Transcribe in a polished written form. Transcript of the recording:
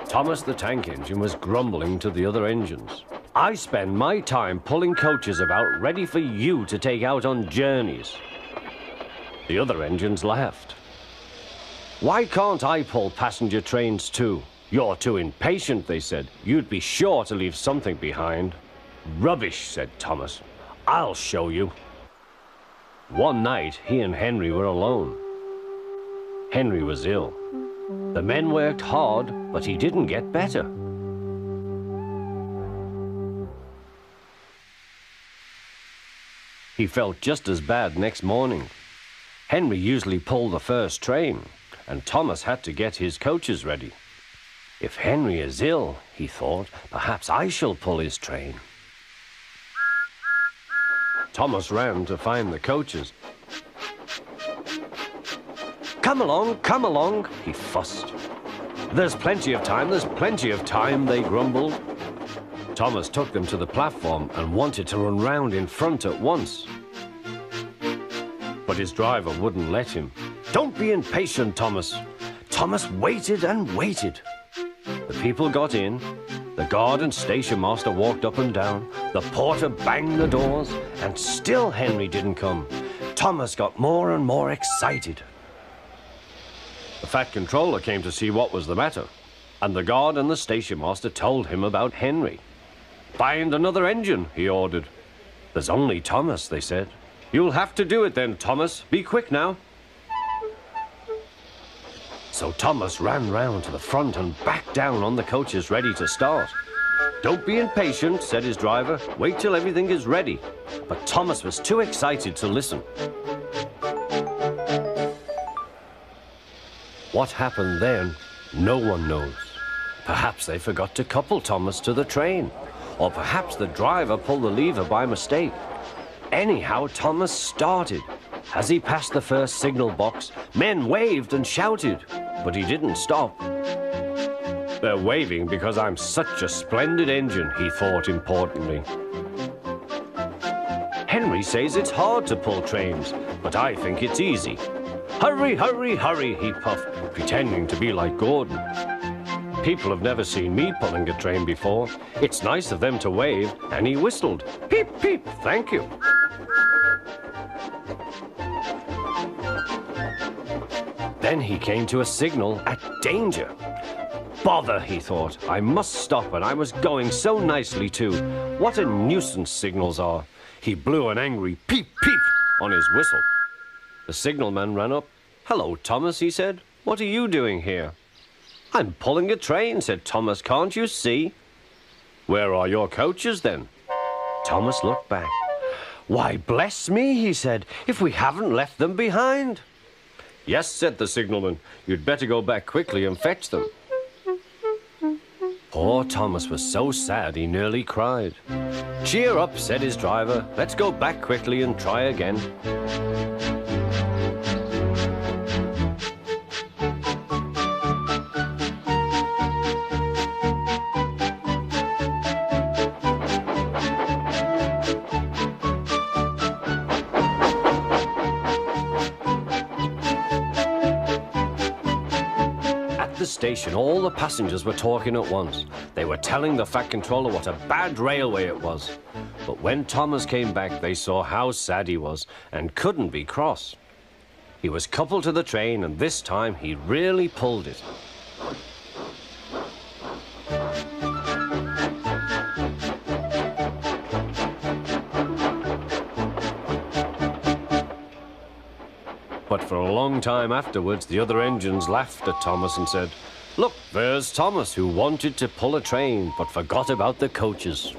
Thomas the tank engine was grumbling to the other engines. I spend my time pulling coaches about ready for you to take out on journeys. The other engines laughed. Why can't I pull passenger trains too? You're too impatient, they said. You'd be sure to leave something behind. Rubbish, said Thomas. I'll show you. One night, he and Henry were alone. Henry was ill. The men worked hard, but he didn't get better. He felt just as bad next morning. Henry usually pulled the first train, and Thomas had to get his coaches ready. If Henry is ill, he thought, perhaps I shall pull his train. Thomas ran to find the coaches. Come along, he fussed. There's plenty of time, they grumbled. Thomas took them to the platform and wanted to run round in front at once. But his driver wouldn't let him. Don't be impatient, Thomas. Thomas waited and waited. The people got in. The guard and station master walked up and down. The porter banged the doors, and still Henry didn't come. Thomas got more and more excited. The Fat Controller came to see what was the matter, and the guard and the station master told him about Henry. Find another engine, he ordered. There's only Thomas, they said. You'll have to do it then, Thomas. Be quick now. So Thomas ran round to the front and back down on the coaches ready to start. Don't be impatient, said his driver. Wait till everything is ready. But Thomas was too excited to listen. What happened then, no one knows. Perhaps they forgot to couple Thomas to the train, or perhaps the driver pulled the lever by mistake. Anyhow, Thomas started. As he passed the first signal box, men waved and shouted, but he didn't stop. They're waving because I'm such a splendid engine, he thought importantly. Henry says it's hard to pull trains, but I think it's easy. Hurry, hurry, hurry, he puffed, pretending to be like Gordon. People have never seen me pulling a train before. It's nice of them to wave, and he whistled. Peep, peep, thank you. Then he came to a signal at danger. Bother, he thought. I must stop, and I was going so nicely too. What a nuisance signals are. He blew an angry peep, peep on his whistle. The signalman ran up. Hello, Thomas, he said. What are you doing here? I'm pulling a train, said Thomas. Can't you see? Where are your coaches, then? Thomas looked back. Why, bless me, he said, if we haven't left them behind. Yes, said the signalman. You'd better go back quickly and fetch them. Poor Thomas was so sad he nearly cried. Cheer up, said his driver. Let's go back quickly and try again. The station, all the passengers were talking at once. They were telling the Fat Controller what a bad railway it was. But when Thomas came back, they saw how sad he was and couldn't be cross. He was coupled to the train, and this time he really pulled it. But for a long time afterwards, the other engines laughed at Thomas and said, Look, there's Thomas, who wanted to pull a train but forgot about the coaches.